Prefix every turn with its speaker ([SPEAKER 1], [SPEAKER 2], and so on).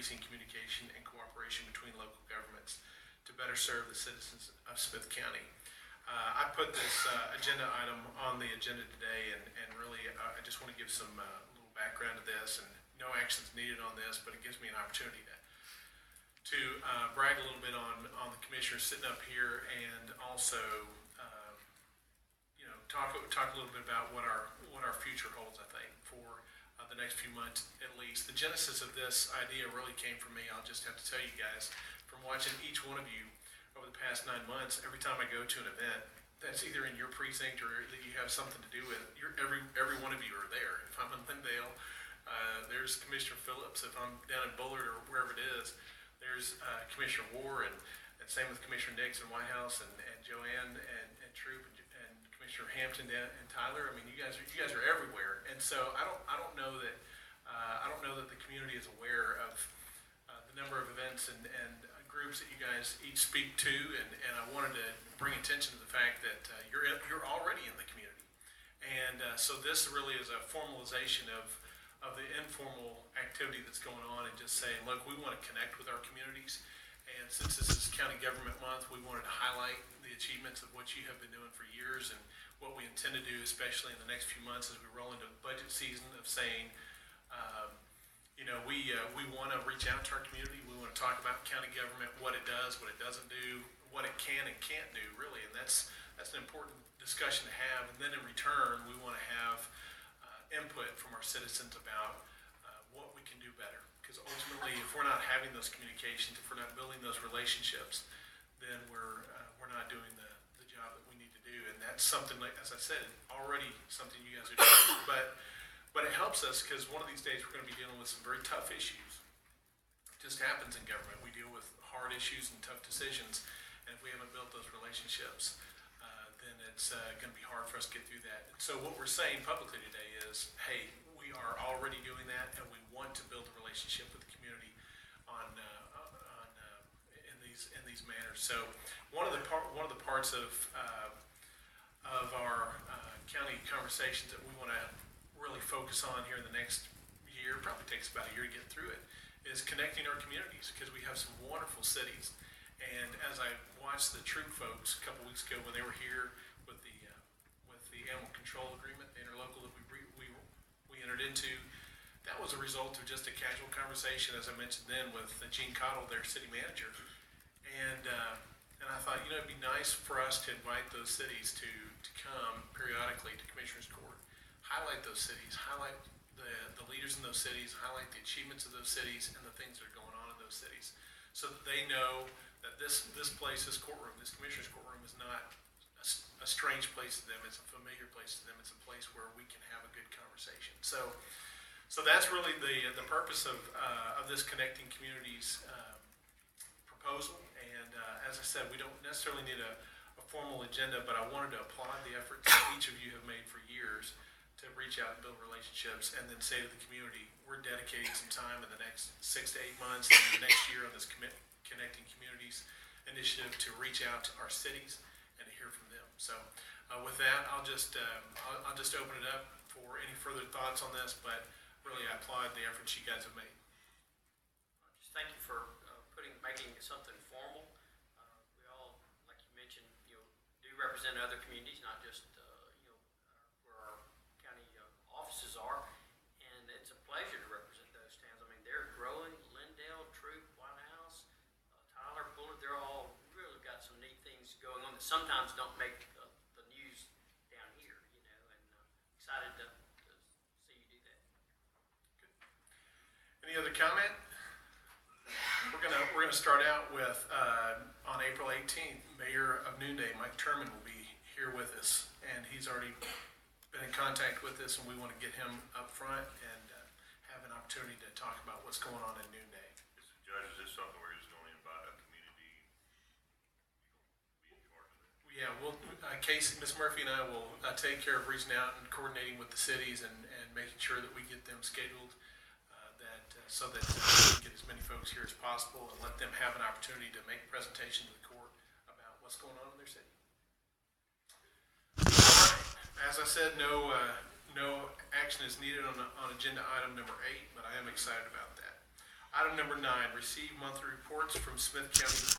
[SPEAKER 1] increasing communication and cooperation between local governments to better serve the citizens of Smith County. I put this agenda item on the agenda today, and really I just want to give some little background to this, and no actions needed on this, but it gives me an opportunity to brag a little bit on the commissioners sitting up here, and also talk a little bit about what our future holds. I think for the next few months at least. The genesis of this idea really came from me. I'll just have to tell you guys, from watching each one of you over the past 9 months, every time I go to an event that's either in your precinct or that you have something to do with, every one of you are there. If I'm in Lindale, there's Commissioner Phillips. If I'm down in Bullard or wherever it is, there's Commissioner War, and same with Commissioner Nix in White House, and Joanne and Troop and Commissioner Hampton and Tyler. I mean, you guys are everywhere, and so I don't know that the community is aware of the number of events and groups that you guys each speak to, and I wanted to bring attention to the fact that you're already in the community, and so this really is a formalization of the informal activity that's going on, and just saying, look, we want to connect with our communities, and since this is County Government Month, we wanted to highlight the achievements of what you have been doing for years, and what we intend to do, especially in the next few months as we roll into budget season, of saying, we want to reach out to our community. We want to talk about county government, what it does, what it doesn't do, what it can and can't do, really. And that's an important discussion to have. And then in return, we want to have input from our citizens about what we can do better. Because ultimately, if we're not having those communications, if we're not building those relationships, then we're not doing the job that we need to do. And that's something, like, as I said, already something you guys are doing. But it helps us, because one of these days we're going to be dealing with some very tough issues. It just happens in government. We deal with hard issues and tough decisions, and if we haven't built those relationships, then it's going to be hard for us to get through that. And so what we're saying publicly today is, hey, we are already doing that, and we want to build a relationship with the community in these manners. So one of the parts of our county conversations that we want to really focus on here in the next year, probably takes about a year to get through it, is connecting our communities, because we have some wonderful cities. And as I watched the Troop folks a couple weeks ago when they were here with the animal control agreement, the interlocal that we entered into, that was a result of just a casual conversation, as I mentioned then, with Gene Cottle, their city manager. And I thought, it'd be nice for us to invite those cities to come periodically to Commissioners Court, highlight those cities, highlight the leaders in those cities, highlight the achievements of those cities and the things that are going on in those cities, so that they know that this place, this courtroom, this Commissioner's courtroom, is not a strange place to them. It's a familiar place to them. It's a place where we can have a good conversation. So that's really the purpose of this Connecting Communities proposal. And as I said, we don't necessarily need a formal agenda, but I wanted to applaud the efforts that each of you have made for years to reach out and build relationships, and then say to the community, we're dedicating some time in the next 6 to 8 months and the next year on this Connecting Communities initiative to reach out to our cities and to hear from them. So with that, I'll just open it up for any further thoughts on this, but really I applaud the efforts you guys have made.
[SPEAKER 2] Just thank you for making something formal. We all, like you mentioned, do represent other communities, not just where our county offices are, and it's a pleasure to represent those towns. I mean, they're growing. Lindale, Troop, White House, Tyler, Bullard, they're all really got some neat things going on that sometimes don't make the news down here, and excited to see you do that.
[SPEAKER 1] Good. Any other comment? We're gonna start out with on April 18th, Mayor of Noonday, Mike Turman, will be here with us, and he's already been in contact with us, and we want to get him up front and have an opportunity to talk about what's going on in Noonday.
[SPEAKER 3] Mr. Judge, is this something we're just going to invite a community to be in charge of that?
[SPEAKER 1] Yeah, Casey, Ms. Murphy, and I will take care of reaching out and coordinating with the cities and making sure that we get them scheduled so that we can get as many folks here as possible and let them have an opportunity to make a presentation to the court about what's going on in their city. All right. As I said, no action is needed on agenda item number 8, but I am excited about that. Item number 9, receive monthly reports from Smith County